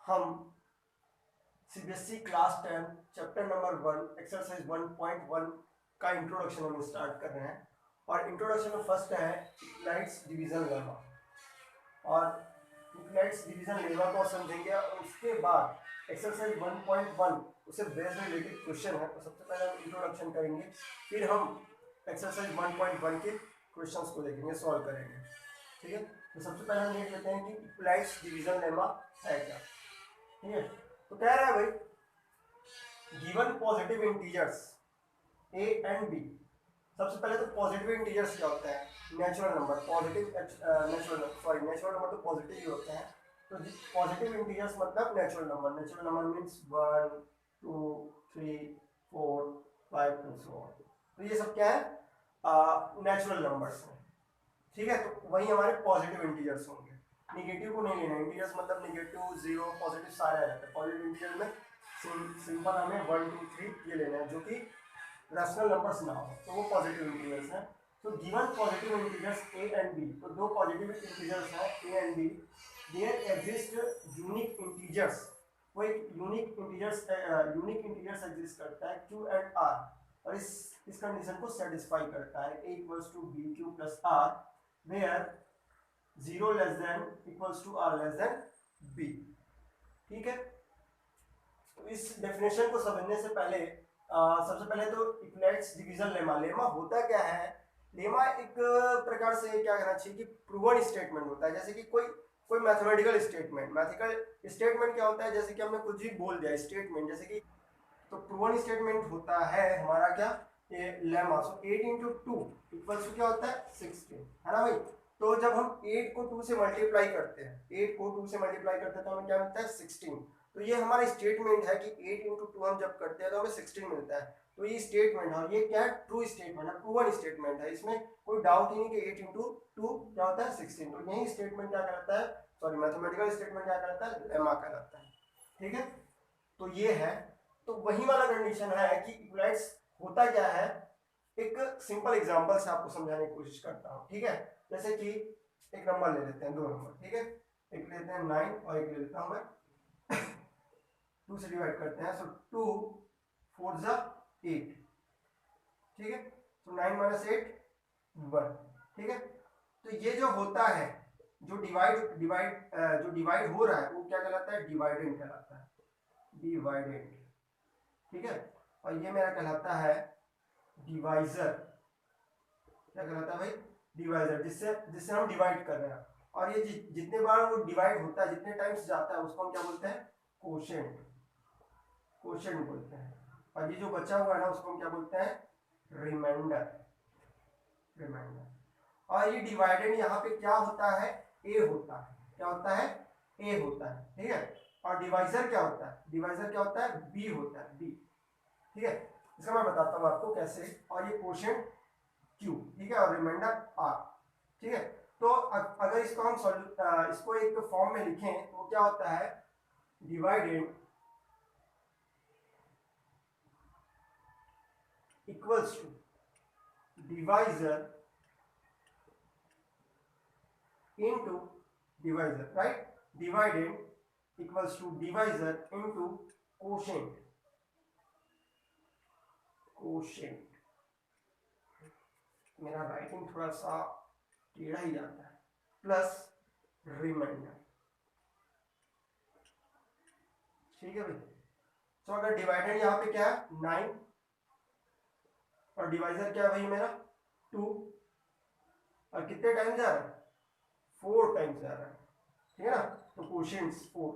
हम CBSE class 10 chapter number 1 exercise 1.1 का introduction हम स्टार्ट कर रहे हैं। और इंट्रोडक्शन में फर्स्ट है यूक्लिड्स डिवीजन लेमा। और यूक्लिड्स डिवीजन लेमा को समझेंगे और उसके बाद एक्सरसाइज 1.1 उससे बेस रिलेटेड क्वेश्चन है, तो सबसे पहले हम इंट्रोडक्शन करेंगे, फिर हम एक्सरसाइज 1.1 के क्वेश्चंस को देखेंगे, सॉल्व करेंगे। ठीक है, तो सबसे पहले हम देख लेते हैं कि यूक्लिड्स डिवीजन लेमा है क्या। ठीक है, तो कह रहा है भाई given positive integers A and B. सबसे पहले तो पॉजिटिव इंटीजर्स क्या होता है, natural number. Positive natural number तो पॉजिटिव ही होते हैं। तो पॉजिटिव इंटीजर्स मतलब natural number. Natural number means 1 2 3 4 5 and so on. तो ये सब क्या है, नेचुरल नंबर्स हैं। ठीक है, तो वही हमारे पॉजिटिव इंटीजर्स होंगे। निगेटिव को नहीं लेना, इंटीजर्स मतलब निगेटिव, जीरो, पॉजिटिव सारे आ जाते हैं। पॉजिटिव इंटीजर में सिंपल हमें 1 2 3 ये लेना है, जो कि रैशनल नंबर्स ना हो, तो वो पॉजिटिव इंटीजर्स हैं। तो given positive integers A and B, तो दो पॉजिटिव इंटीजर्स हैं A and B, there exist unique integers. वो एक यूनिक इंटीजर्स एग्जिस्ट करता है क्यू एंड आर, और इस कंडीशन को सेटिस्फाई करता है। A equals to B Q plus R where 0 less than equals to R less than B. ठीक है, तो इस डेफिनेशन को समझने से पहले सबसे पहले तो यूक्लिड्स डिवीजन लेमा। लेमा होता क्या है, लेमा एक प्रकार से क्या कहना चाहिए कि प्रूवन स्टेटमेंट होता है। जैसे कि कोई मैथमेटिकल स्टेटमेंट, मैथमेटिकल स्टेटमेंट क्या होता है, जैसे कि हमने कुछ भी बोल दिया स्टेटमेंट, जैसे कि तो प्रूवन स्टेटमेंट होता है हमारा क्या, ये lemma. So 8 into 2 equals to क्या होता है 16, है ना भाई। तो जब हम 8 को 2 से मल्टीप्लाई करते हैं, 8 को 2 से मल्टीप्लाई करते हैं तो हमें क्या मिलता है 16। तो ये हमारा स्टेटमेंट है कि 8 इंटू 2 हम जब करते हैं तो हमें 16 मिलता है। तो ये स्टेटमेंट है, और ये क्या है, ट्रू स्टेटमेंट है, प्रूवन स्टेटमेंट है। इसमें कोई डाउट ही नहीं कि 8 इंटू 2 क्या होता है 16। तो यही स्टेटमेंट क्या कहलाता है, सॉरी मैथमेटिकल स्टेटमेंट क्या कहलाता है, लेमा कहलाता है। ठीक है, तो ये है। तो वही वाला कंडीशन है कि इक्विवेलेंस होता क्या है, एक सिंपल एग्जांपल से आपको समझाने की कोशिश करता हूँ। ठीक है, जैसे कि एक नंबर ले लेते हैं, दो नंबर। ठीक है, एक लेते हैं 9 और एक ले लेता हूँ मैं 2 से डिवाइड करते हैं। सो 2 4 जा 8। ठीक है, तो 9 माइनस 8 1। ठीक है, तो ये जो होता है, जो डिवाइड हो रहा है वो क्या कहलाता है, डिवाइडेंड कहलाता है, डिवाइडेंड। ठीक है, और ये मेरा कहलाता है डिवाइजर। क्या कहलाता है भाई, डिवाइजर, जिससे जिससे हम डिवाइड कर रहे हैं। और ये जितने बार वो डिवाइड होता है, जितने टाइम्स जाता है, उसको हम क्या बोलते हैं, कोशेंट। कोशेंट बोलते हैं। और ये जो बचा हुआ है ना, उसको हम क्या बोलते हैं, रिमाइंडर। रिमाइंडर। और ये डिवाइडेड यहाँ पे क्या होता है, ए होता है। क्या होता है, ए होता है। ठीक है, और डिवाइजर क्या होता है, डिवाइजर क्या होता है, बी होता है, बी। ठीक है, इसका मैं बताता हूँ आपको कैसे। और ये कोशेंट क्यू, ठीक है, और रिमाइंडर आर। ठीक है, तो अगर इसको हम इसको एक फॉर्म में लिखें तो क्या होता है, divided equals to divisor into divisor, right. Divided equals to divisor into quotient. Quotient, मेरा राइटिंग थोड़ा सा टेढ़ा ही जाता है, प्लस रिमाइंडर। ठीक है भाई, तो अगर डिवाइडेड यहाँ पे क्या है 9 और डिवाइजर क्या है भाई मेरा 2, और कितने टाइम जा रहा है, 4 टाइम्स जा रहा है। ठीक है ना, तो कोशेंट्स 4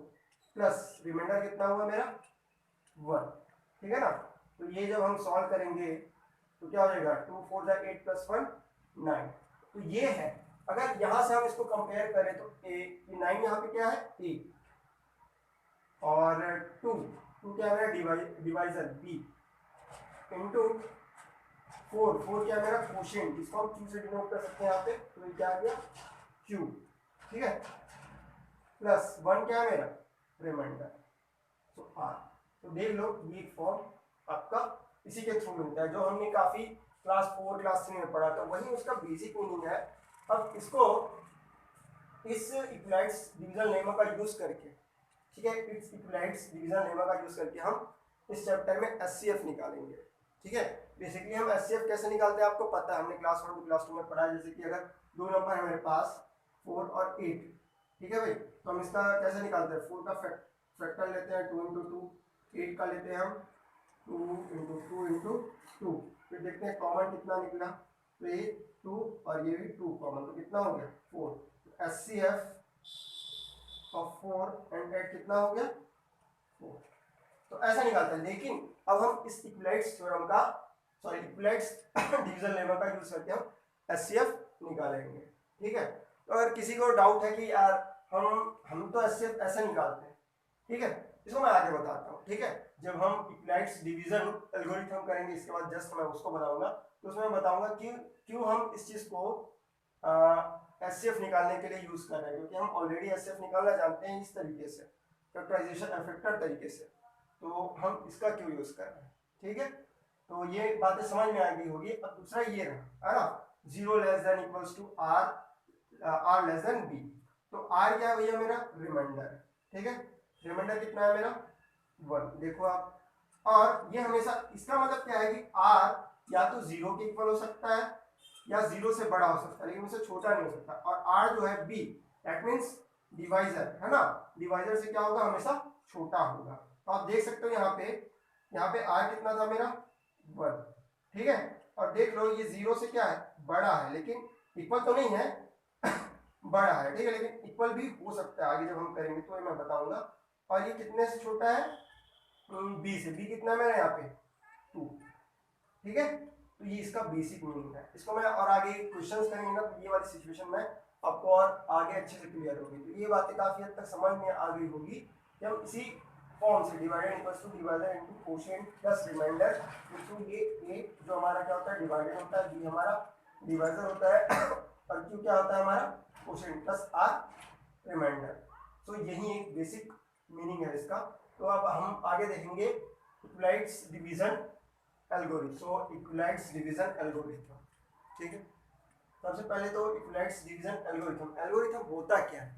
प्लस रिमाइंडर कितना हुआ मेरा 1। ठीक है ना, तो ये जब हम सॉल्व करेंगे तो क्या हो जाएगा, 2 4 जा 8 प्लस 1 9। तो ये है, अगर यहां से हम इसको कंपेयर करें तो ए 9 यहाँ पे क्या है ए, और 2 क्या है मेरा डिवाइजर बी, इंटू 4 क्या है मेरा कोशेंट, इसको हम क्यू से डिनोट कर सकते हैं यहाँ पे। तो ये क्या आ गया क्यू। ठीक है, प्लस 1 क्या है मेरा रिमाइंडर, तो आर। तो देख लो ये फॉर्म आपका इसी के थ्रू मिलता है, जो हमने काफी क्लास 4 क्लास 3 में पढ़ा था, वही उसका बेसिक मीनिंग है। अब इसको इस इक्विवेलेंस डिवीजन लेमा का यूज करके, ठीक है। इट्स इक्विलाइट्स डिवीजन लेमा का यूज करके हम इस चैप्टर में एचसीएफ निकालेंगे, ठीक है। बेसिकली हम एचसीएफ कैसे निकालते हैं आपको पता है, हमने क्लास 1 क्लास 2 में पढ़ा है। जैसे कि अगर दो नंबर है मेरे पास 4 और 8, ठीक है भाई, तो हम इसका कैसे निकालते हैं, 4 का फैक्टर लेते हैं 2 इंटू 2, 8 का लेते हैं हम 2 इंटू 2 इंटू 2, फिर देखते हैं कॉमन कितना निकला, तो ये 2 और ये भी 2 कॉमन, तो कितना हो गया 4। H C F of 4 and 8 कितना हो गया 4। तो ऐसा निकालते हैं। लेकिन अब हम इस इक्विलाइट्स थ्योरम का, सॉरी इक्विलाइट्स डिवीजन लेमा का यूज करके हम एचसीएफ निकालेंगे, ठीक है। तो अगर किसी को डाउट है कि यार हम तो एचसीएफ ऐसे निकालते हैं, ठीक है, इसको मैं आगे बताता हूँ, ठीक है। जब हम इक्विलाइट्स डिवीजन एल्गोरिथम करेंगे इसके बाद जस्ट मैं उसको बनाऊंगा, तो उसमें बताऊंगा कि क्यों हम इस चीज को एचसीएफ निकालने के लिए यूज कर रहे हैं, क्योंकि हम ऑलरेडी एचसीएफ निकालना जानते हैं इस तरीके से, फैक्टराइजेशन फैक्टर तरीके से, तो हम इसका क्यों यूज कर रहे हैं, ठीक है। तो ये बातें समझ में आ गई होगी। अब दूसरा ये रहा है ना, 0 less than equals to R less than B. तो आर क्या है भैया मेरा रिमाइंडर, ठीक है। रिमाइंडर कितना है मेरा 1, देखो आप। और ये हमेशा इसका मतलब क्या है कि आर या तो 0 के इक्वल हो सकता है या 0 से बड़ा हो सकता है, लेकिन उससे छोटा नहीं हो सकता। और आर जो है बी, दैट मीन्स डिवाइजर है ना, डिवाइजर से क्या होगा हमेशा छोटा होगा। तो आप देख सकते हो यहाँ पे आर कितना था मेरा 1, ठीक है। और देख लो ये 0 से क्या है बड़ा है, लेकिन इक्वल तो नहीं है बड़ा है, ठीक है, लेकिन इक्वल भी हो सकता है, आगे जब हम करेंगे तो ये मैं बताऊंगा। और ये कितने से छोटा है बी से, बी कितना है मेरा यहाँ पे 2, ठीक है। तो ये इसका बेसिक मीनिंग है। इसको मैं और आगे क्वेश्चंस करेंगे ना, तो ये वाली सिचुएशन में आपको और आगे अच्छे से क्लियर होगी। तो ये बातें काफी हद तक समझ में आ गई होगी कि हम इसी फॉर्म से divided equals to divider into quotient plus reminder into ये जो हमारा क्या होता है डिवाइडेड होता है, बी हमारा डिवाइजर होता है और क्यू क्या होता है हमारा कोशेंट प्लस आर रिमाइंडर। तो यही एक बेसिक मीनिंग है इसका। तो अब हम आगे देखेंगे इक्विलाइट्स डिवीजन एल्गोरिथम। सो इक्विलाइट्स डिवीजन एल्गोरिथम, ठीक है। सबसे पहले तो इक्विलाइट्स डिवीजन एल्गोरिथम, एल्गोरिथम होता क्या है।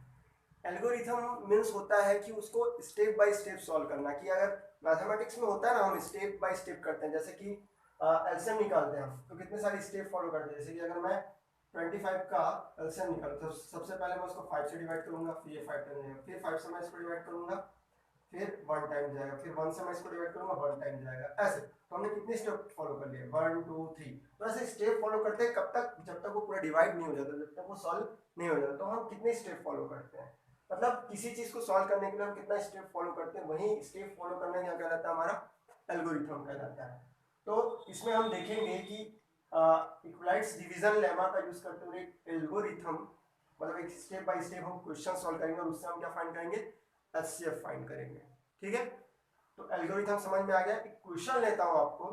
एल्गोरिथम मीन्स होता है कि उसको स्टेप बाय स्टेप सॉल्व करना। कि अगर मैथमेटिक्स में होता है ना, हम स्टेप बाय स्टेप करते हैं, जैसे कि एलसीएम निकालते हैं हम, तो कितने सारे स्टेप फॉलो करते हैं। जैसे कि अगर मैं 25 का एलसीएम निकालता हूँ, तो सबसे पहले मैं उसको 5 से डिवाइड करूंगा, फिर ये 5 टाइम जाएगा, फिर 5 से मैं इसको डिवाइड करूंगा, फिर 1 टाइम जाएगा, फिर 1 से मैं इसको डिवाइड करूंगा, 1 टाइम जाएगा, ऐसे। तो हमने कितने स्टेप फॉलो कर लिए 1 2 3। तो ऐसे स्टेप फॉलो करते हैं कब तक, जब तक वो पूरा डिवाइड नहीं हो जाता, जब तक वो सॉल्व नहीं हो जाता। तो हम कितने स्टेप फॉलो करते हैं, मतलब किसी चीज को सॉल्व करने के लिए हम कितना स्टेप फॉलो करते हैं, वही स्टेप फॉलो करना क्या कहलाता है हमारा एल्गोरिथम कहलाता है। तो इसमें हम देखेंगे कि इक्विलाइट्स डिवीजन लेमा का यूज करते हुए एक एल्गोरिथम, मतलब एक स्टेप बाय स्टेप हम क्वेश्चन सॉल्व करेंगे और उससे हम क्या फाइंड करेंगे एचसीएफ फाइंड करेंगे, ठीक है। तो एल्गोरिथम समझ में आ गया। एक क्वेश्चन लेता हूं आपको,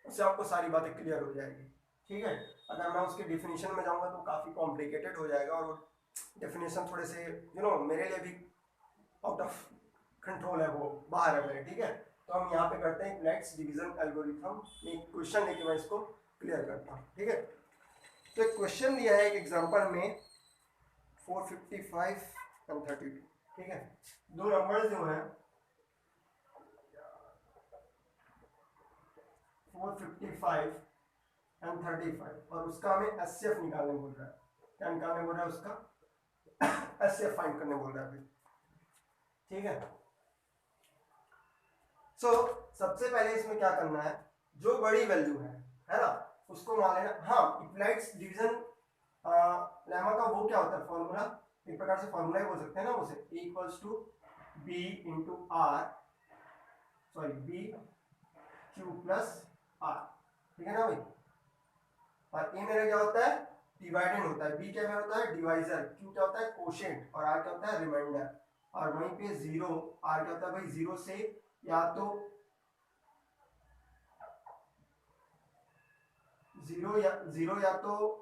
उससे आपको सारी बातें क्लियर हो जाएगी, ठीक है। अगर मैं उसके डेफिनेशन में जाऊंगा तो काफी कॉम्प्लिकेटेड हो जाएगा और डेफिनेशन थोड़े से मेरे लिए भी आउट ऑफ कंट्रोल है, वो बाहर है मेरे, ठीक है। तो हम यहाँ पे करते हैं इक्विलाइट्स डिवीजन एल्गोरिथम। एक क्वेश्चन लेके मैं इसको क्लियर करता हूँ, ठीक है। तो एक क्वेश्चन दिया है एक एग्जांपल में 455 एंड 32, ठीक है। दो नंबर्स जो हैं 455 एंड 35 और उसका हमें एचसीएफ निकालने बोल रहा है। क्या निकालने बोल रहा है उसका एचसीएफ फाइंड करने बोल रहा है, ठीक है। सो सबसे पहले इसमें क्या करना है, जो बड़ी वैल्यू है ना, उसको मान लेना। हाँ, इक्विलाइट्स डिवीजन लेमा का वो क्या होता है फॉर्मूला, एक प्रकार से फॉर्मूला ही बोल सकते हैं ना उसे, E equals to B into R, sorry B Q plus R, ठीक है ना भाई। और ए मेरा क्या होता है डिवाइडेंड होता है, बी क्या मेरा होता है डिवाइजर, क्यू क्या होता है कोशेंट और आर क्या होता है रिमाइंडर। और वहीं पे 0, आर क्या होता है भाई 0 से या तो 0 या तो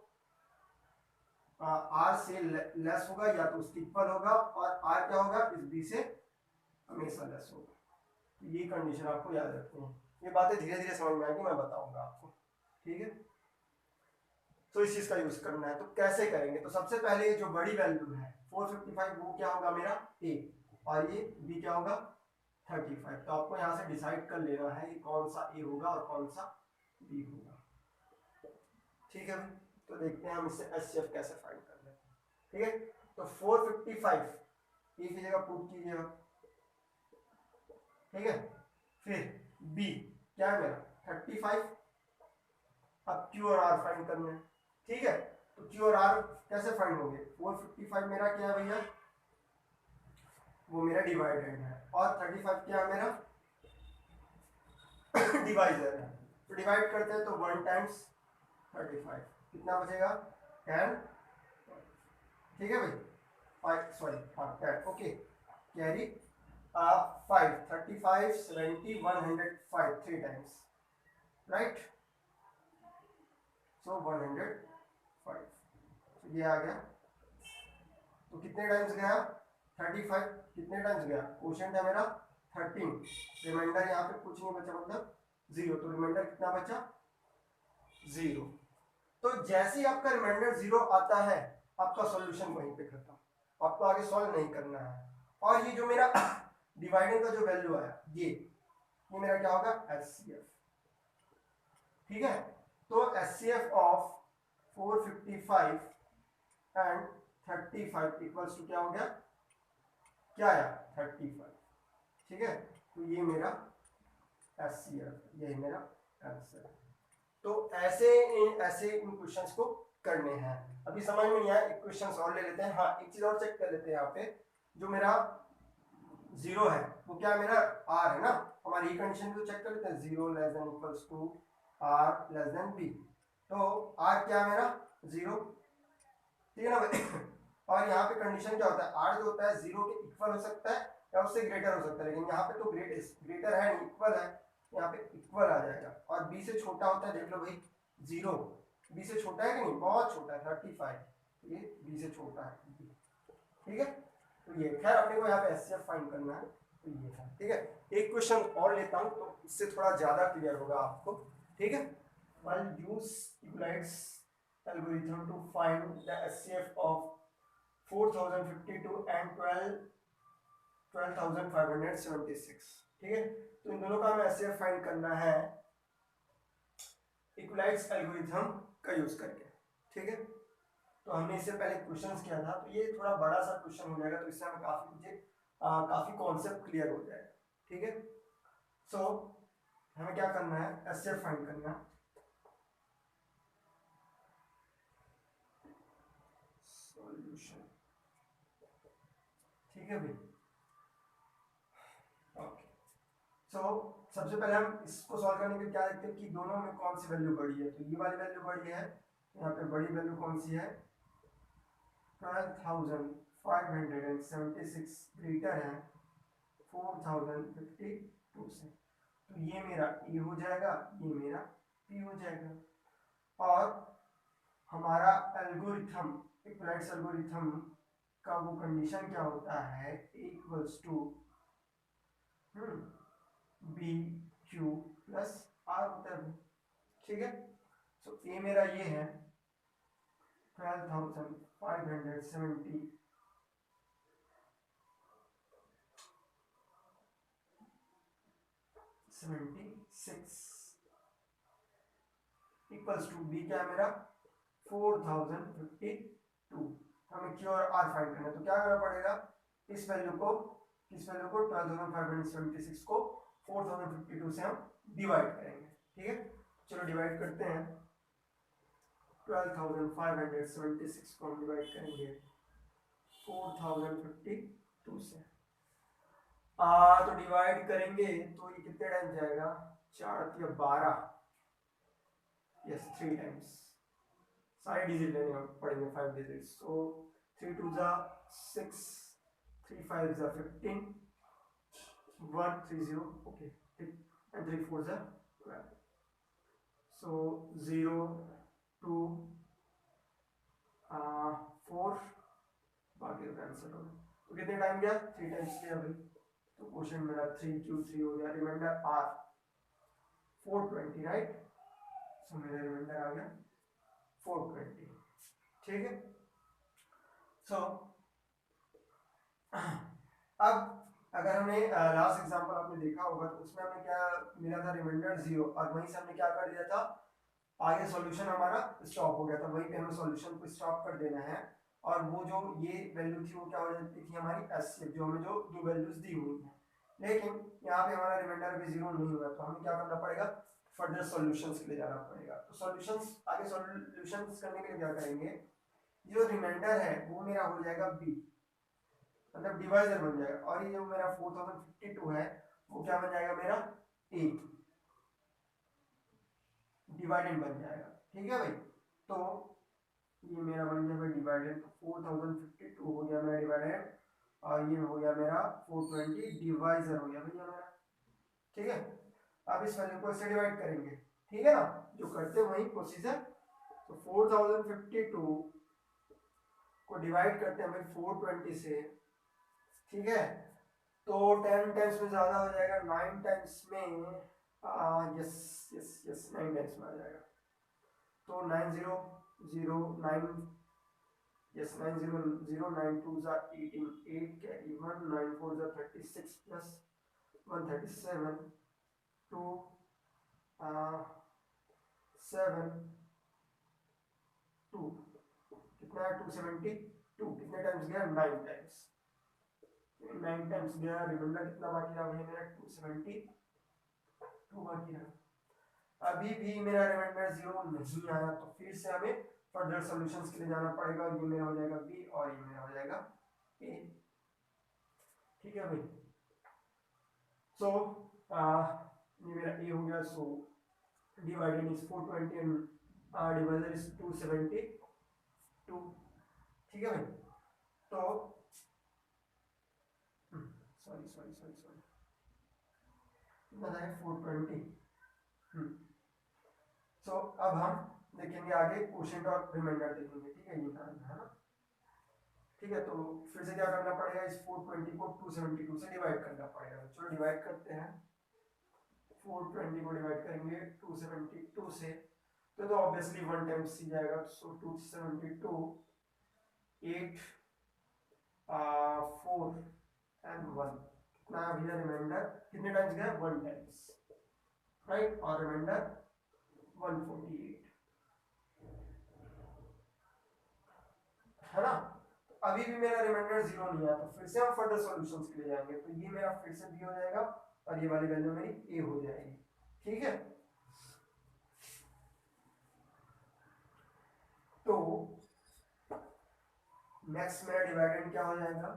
आर से लेस होगा या तो उसके इक्वल होगा, और आर क्या होगा इस बी से हमेशा लेस होगा। ये कंडीशन आपको याद रखनी है। ये बातें धीरे धीरे समझ में आएगी, मैं बताऊंगा आपको, ठीक है। तो इस चीज का यूज करना है, तो कैसे करेंगे। तो सबसे पहले जो बड़ी वैल्यू है 455 वो क्या होगा मेरा ए, और ये b क्या होगा 35। तो आपको यहाँ से डिसाइड कर लेना है कि कौन सा a होगा और कौन सा b होगा। ठीक है भाई, तो देखते हैं हम इससे HCF कैसे फाइंड कर लेते हैं। ठीक है, तो 455 ए की जगह पुट कीजिएगा। ठीक है, फिर b क्या है मेरा 35। अब q और r फाइंड करना है। ठीक है, तो q और r कैसे फाइंड होंगे, 455 मेरा क्या है भैया, वो मेरा डिवाइडेड है, और 35 क्या है मेरा डिवाइजर है। तो डिवाइड करते हैं तो 1 टाइम्स 35 कितना बचेगा 10। ठीक है भाई, 5 सॉरी हाँ 10 ओके, कैरी 5 35 70 105 3 टाइम्स राइट, सो 105। तो ये आ गया, तो कितने टाइम्स गया 35, कितने टाइम्स गया, क्वोशिएंट है मेरा 13, रिमाइंडर यहाँ पे कुछ नहीं बचा मतलब 0, तो रिमाइंडर कितना बचा 0। तो जैसे ही आपका रिमाइंडर 0 आता है आपका सॉल्यूशन वहीं पे खत्म, आपको आगे सॉल्व नहीं करना है। और ये जो मेरा डिवाइडिंग का जो वैल्यू आया ये मेरा क्या होगा HCF। ठीक है, तो HCF of 455 and 35 equals to क्या हो गया, क्या आया 35। ठीक है, तो ये मेरा HCF, ये मेरा आंसर। तो ऐसे इन क्वेश्चंस को करने हैं। अभी समझ में नहीं आया, एक क्वेश्चंस और ले लेते हैं। हाँ एक चीज और चेक कर लेते हैं, यहाँ पे जो मेरा 0 है वो क्या है मेरा r है ना, हमारी कंडीशन को चेक कर लेते हैं, 0 less than equals to r less than b। तो r क्या है मेरा 0, ठीक है ना भाई और यहाँ पे कंडीशन क्या होता है, r जो होता है 0 के इक्वल हो सकता है या उससे ग्रेटर हो सकता है, लेकिन यहाँ पे तो ग्रेटर है नहीं, इक्वल है, यहाँ पे इक्वल आ जाएगा। और b से छोटा होता है, देख लो भाई 0 b से छोटा है कि नहीं, बहुत छोटा है 35, ये b से छोटा है। ठीक है, तो ये खैर अपने को यहाँ पे HCF फाइंड करना है, तो ये है। ठीक है, एक क्वेश्चन और लेता हूँ तो इससे थोड़ा ज्यादा क्लियर होगा आपको। ठीक है, I'll use Euclid's algorithm to find the HCF of 4052 and 12576। ठीक है, तो इन दोनों का हमें HCF फाइंड करना है Euclid's algorithm का यूज करके। ठीक है, तो हमने इससे पहले क्वेश्चंस किया था, तो ये थोड़ा बड़ा सा क्वेश्चन हो जाएगा, तो इससे हमें काफी कॉन्सेप्ट क्लियर हो जाएगा। ठीक है, सो हमें क्या करना है, HCF फाइंड करना है। सॉल्यूशन, ठीक है भाई, ओके। सो सबसे पहले हम इसको सॉल्व करने के क्या देखते हैं कि दोनों में कौन सी वैल्यू बड़ी है, तो ये वाली वैल्यू बड़ी है, यहाँ पे बड़ी वैल्यू कौन सी है 12,576 ग्रेटर है 4052 से, तो ये मेरा ए हो जाएगा, ये मेरा पी हो जाएगा। और हमारा एल्गोरिथम, इक्वलाइट्स एल्गोरिथम का वो कंडीशन क्या होता है, equals to B Q plus R होता है। ठीक है, सो ए मेरा ये है 12,576 इक्वल्स टू बी क्या है मेरा 4052। हमें क्यू और आर फाइंड करना है, तो क्या करना पड़ेगा, इस वैल्यू को 12,576 को 4052 से हम डिवाइड करेंगे। ठीक है, चलो डिवाइड करते हैं, 12,576 को हम डिवाइड करेंगे 4052 से। तो डिवाइड करेंगे तो ये कितने टाइम जाएगा, 4 या 12, यस 3 टाइम्स, सारे डिजिट लेने पड़ेंगे 5 डिजिट, सो 3 2 जा 6, 3 5 जा 15, 1 3 0 ओके, and 3 4 जा 12, so 0 2 4, बाकी तो कैंसिल हो गया, तो कितने टाइम गया 3 टाइम्स गया भाई, तो क्वेश्चन मेरा 3Q3 हो गया, रिमाइंडर R 420 राइट, सो मेरा रिमाइंडर आ गया 420। ठीक है, सो अब अगर हमने लास्ट एग्जांपल आपने देखा होगा तो उसमें हमें क्या मिला था, रिमाइंडर 0, और वहीं से हमने क्या कर दिया था, आगे सॉल्यूशन हमारा स्टॉप हो गया था, वहीं पे हमें सॉल्यूशन को स्टॉप कर देना है। और वो जो ये वैल्यू थी वो क्या हो जाती थी हमारी एस्केप, जो हमें जो दो वैल्यूज दी हुई हैं। लेकिन यहाँ पे हमारा रिमाइंडर भी 0 नहीं हुआ, तो हमें क्या करना पड़ेगा, फर्दर सॉल्यूशंस के लिए जाना पड़ेगा। तो सॉल्यूशंस, आगे सॉल्यूशंस करने के लिए क्या करेंगे, जो रिमाइंडर है वो मेरा हो जाएगा बी, मतलब डिवाइजर बन जाएगा, और ये जो मेरा 4052 है वो क्या बन जाएगा, मेरा ए, डिवाइडेंड बन जाएगा। ठीक है भाई, तो ये मेरा बन गया भाई डिवाइडेड, 4052 हो गया मेरा डिवाइडेड, और ये हो गया मेरा 420 डिवाइजर हो गया भैया मेरा। ठीक है, अब इस वैल्यू को इससे डिवाइड करेंगे, ठीक है ना, जो करते हैं वही प्रोसीजर। तो 4052 को डिवाइड करते हैं भाई 420 से, ठीक है, तो 10 टाइम्स में ज्यादा हो जाएगा, 9 टाइम्स में, यस यस यस 9 टाइम्स में आ जाएगा, तो 9009, yes 900, 9 2s are 18, 8 carry 1, 9 4s are 36 plus 137, 2 7 2, कितना है 272, कितने टाइम्स गया 9 टाइम्स, 9 टाइम्स गया, रिमाइंडर कितना बाकी रहा भैया मेरा 272 बाकी रहा। अभी भी मेरा रिमाइंडर 0 नहीं आया, तो फिर से हमें फर्दर सॉल्यूशंस के लिए जाना पड़ेगा, और ये मेरा हो जाएगा बी और ये मेरा हो जाएगा ए। ठीक है भाई, सो ये मेरा ए हो गया, so divided is 420 and divisor is 272। ठीक है भाई, तो सॉरी सॉरी सॉरी सॉरी कितना है 420। सो अब हम देखेंगे आगे क्वोशिएंट और रिमाइंडर देखेंगे, ठीक है, ये करना है ना। ठीक है, तो फिर से क्या करना पड़ेगा, इस 420 को 272 से डिवाइड करना पड़ेगा। चलो डिवाइड करते हैं, 420 को डिवाइड करेंगे 272 से, तो ऑब्वियसली 1 टाइम्स ही जाएगा, सो 272 8 4 एंड 1, कितना भैया रिमाइंडर, कितने टाइम्स गया 1 टाइम्स, राइट, और रिमाइंडर 148 है ना। अभी भी मेरा रिमाइंडर 0 नहीं आया, तो फिर से हम फर्दर सॉल्यूशंस के लिए जाएंगे, तो ये मेरा फिर से बी हो जाएगा और ये वाली वैल्यू मेरी ए हो जाएगी। ठीक है, तो नेक्स्ट मेरा डिवाइडेंड क्या हो जाएगा,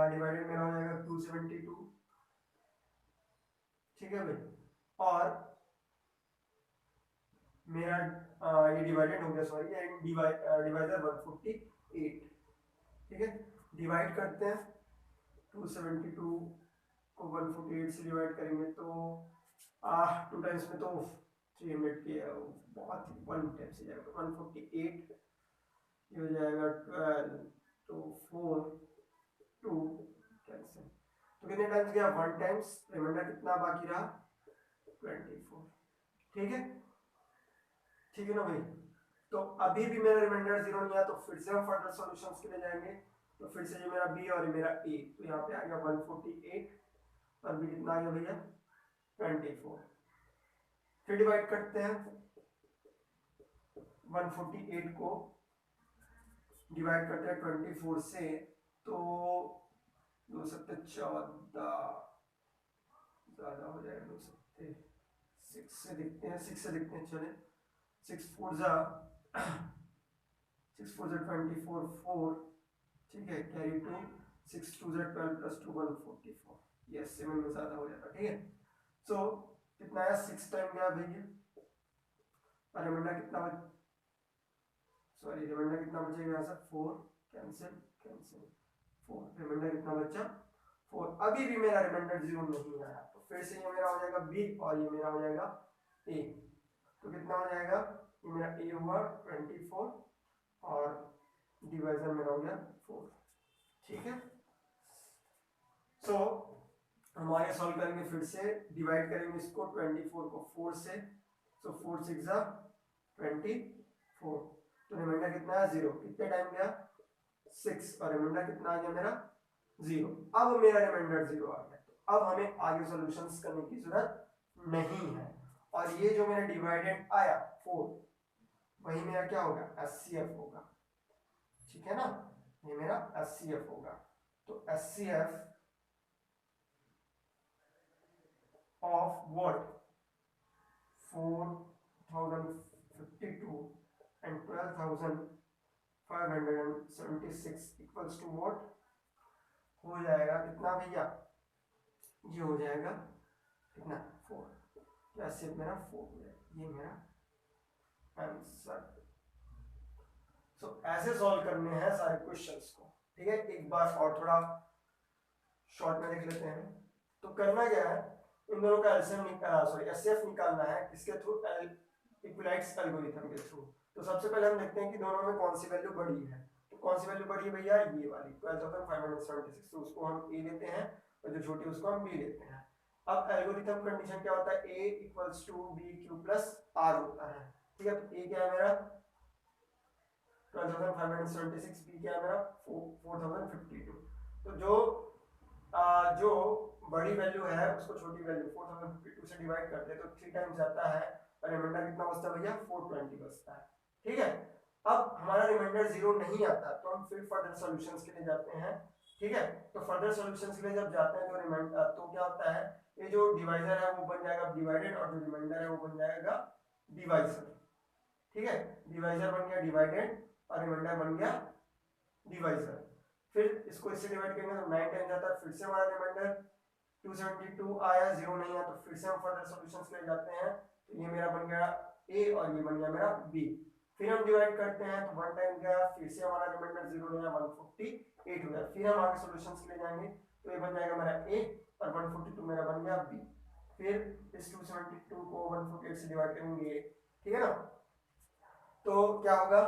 डिवाइडेंड मेरा हो जाएगा 272। ठीक है भाई, और मेरा ये डिवाइडेड हो गया, सॉरी, एंड डिवाइजर 148। ठीक है, डिवाइड करते हैं 272 को 148 से डिवाइड करेंगे, तो 2 टाइम्स में तो 300 के बहुत ही 1 टाइम से जाएगा, 148 ये हो जाएगा 12, तो 4 2 कैंसिल, तो कितने टाइम्स गया 1 टाइम्स, रिमाइंडर कितना बाकी रहा 24। ठीक है, ठीक है ना भाई, तो अभी भी मेरा रिमाइंडर 0 नहीं आया, तो फिर से हम फर्दर सॉल्यूशंस के लिए जाएंगे, तो फिर से ये मेरा बी और ये मेरा ए, तो यहाँ पे आ गया 148 और बी कितना आ गया भैया 24। फिर डिवाइड करते हैं 148 को डिवाइड करते हैं 24 से, तो 2 सत्ते 14 ज्यादा हो जाएगा, 2 सत्ते 6 से दिखते हैं, 6 से दिखते हैं, चले 6 4 जा 6 4 जा 24 4, ठीक है, कैरी 2 6 2 जा 12 प्लस 2 144, यस 7 में ज्यादा हो जाता। ठीक है, सो कितना है 6 टाइम गया भैया, और रिमाइंडर कितना सॉरी रिमाइंडर कितना बचेगा यहाँ से 4 कैंसिल कैंसिल 4, रिमाइंडर कितना बचा 4। अभी भी मेरा रिमाइंडर 0 नहीं आया, तो फिर से ये मेरा हो जाएगा बी और ये मेरा हो जाएगा ए, तो कितना हो जाएगा, ये मेरा ए हुआ 24 और डिवाइजर मेरा हो गया 4। ठीक है, सो हम आगे सॉल्व करेंगे, फिर से डिवाइड करेंगे इसको 24 को 4 से, सो 4 6 जा 24, तो रिमाइंडर कितना है 0, कितने टाइम गया 6 और रिमाइंडर कितना आ गया मेरा 0। अब मेरा रिमाइंडर 0 आ गया, तो अब हमें आगे सॉल्यूशंस करने की जरूरत नहीं है। और ये जो मेरा डिवाइडेड आया 4, वही मेरा क्या होगा एचसीएफ होगा, ठीक है ना, ये मेरा एचसीएफ होगा। तो HCF of what 4052 and 12,576 equals to what हो जाएगा कितना भैया, ये हो जाएगा कितना 4, तो एचसीएफ मेरा 4 हो जाएगा, ये मेरा आंसर। सो ऐसे सॉल्व करने हैं सारे क्वेश्चंस को, ठीक है। एक बार और थोड़ा शॉर्ट में देख लेते हैं। तो करना क्या है, इन दोनों का एचसीएफ निकालना है किसके थ्रू, इक्विलाइट्स एल्गोरिथम के थ्रू। तो सबसे पहले हम देखते हैं कि दोनों में कौन सी वैल्यू बड़ी है। तो कौन सी वैल्यू बड़ी है भैया, ये वाली 12,576, तो उसको हम ए लेते हैं और जो छोटी उसको हम बी लेते हैं। अब एल्गोरिथम कंडीशन क्या होता है, a equals to B Q plus R होता है, ठीक है। तो ए क्या है मेरा 12,576, बी क्या है मेरा 4052। तो जो बड़ी वैल्यू है उसको छोटी वैल्यू 4052 से डिवाइड करते हैं तो 3 टाइम्स जाता है और रिमाइंडर कितना बचता है भैया 420 बचता है, ठीक है। अब हमारा रिमाइंडर 0 नहीं आता तो हम फिर फर्दर सॉल्यूशंस के लिए जाते हैं, ठीक है। तो फर्दर सॉल्यूशंस के लिए जब जाते हैं तो रिमाइंडर तो क्या होता है, ये जो डिवाइजर है वो बन जाएगा डिवाइडेड और जो रिमाइंडर है वो बन जाएगा डिवाइजर, ठीक है। डिवाइजर बन गया डिवाइडेड और रिमाइंडर बन गया डिवाइजर। फिर इसको इससे डिवाइड करेंगे तो 9 टाइम्स जाता है, फिर से हमारा रिमाइंडर 272 आया, 0 नहीं आया, तो फिर से हम फर्दर सॉल्यूशंस ले जाते हैं। तो ये मेरा बन गया ए और ये बन गया मेरा बी। फिर हम डिवाइड करते हैं तो 1 टाइम गया, फिर से हमारा रिमाइंडर 0 नहीं आया, 148 हो गया। फिर हम आगे सॉल्यूशंस ले जाएंगे तो ये बन जाएगा मेरा ए और 142 मेरा बन गया बी। फिर इस 272 को 148 से डिवाइड करेंगे, ठीक है ना। तो क्या होगा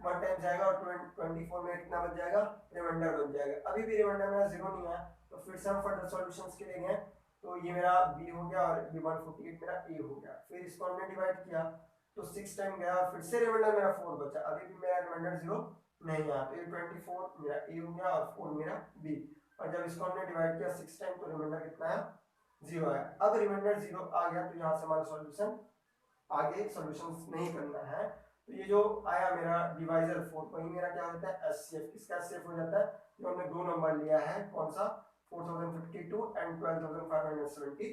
1 टाइम जाएगा और 24 में कितना बच जाएगा, रिमाइंडर बन जाएगा। अभी भी रिमाइंडर मेरा 0 नहीं आया, तो फिर से हम फर्दर सॉल्यूशंस के लिए गए, तो ये मेरा बी हो गया और ये 148 मेरा ए हो गया। फिर इसको हमने डिवाइड किया तो 6 टाइम गया, फिर से रिमाइंडर मेरा 4 बचा, अभी भी मेरा रिमाइंडर 0 नहीं आया, तो ये 24 मेरा ए हो गया और 4 मेरा बी। और जब इसको हमने डिवाइड किया 6 टाइम तो रिमाइंडर कितना आया 0 आया। अब रिमाइंडर 0 आ गया तो यहाँ से हमारा सॉल्यूशन आगे सॉल्यूशंस नहीं करना है। तो ये जो आया मेरा डिवाइजर 4 वही मेरा क्या होता है एचसीएफ, किसका एचसीएफ हो जाता है, जो हमने दो नंबर लिया है कौन सा 4052 एंड 12,576,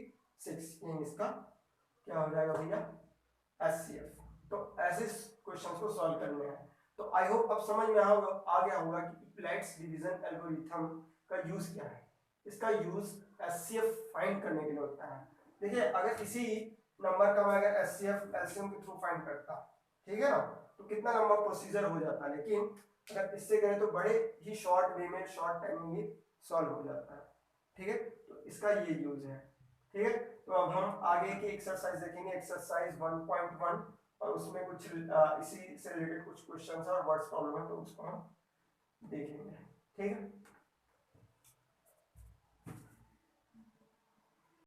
ये इसका क्या हो जाएगा भैया एचसीएफ। तो ऐसे क्वेश्चंस को सॉल्व करने हैं। तो आई होप अब समझ में आ गया होगा कि इक्विलाइट्स डिवीजन एल्गोरिथम का यूज क्या है। इसका यूज एचसीएफ फाइंड करने के लिए होता है। देखिए अगर इसी नंबर का मैं अगर एचसीएफ एलसीएम के थ्रू फाइंड करता, ठीक है ना, तो कितना लंबा प्रोसीजर हो जाता है, लेकिन अगर इससे करें तो बड़े ही शॉर्ट वे में शॉर्ट टाइम में ये सॉल्व हो जाता है, ठीक है। तो इसका ये यूज है, ठीक है। तो अब हम आगे की एक्सरसाइज देखेंगे, एक्सरसाइज 1.1, और उसमें कुछ इसी से रिलेटेड कुछ क्वेश्चंस और वर्ड्स प्रॉब्लम है तो उसको हम देखेंगे, ठीक है।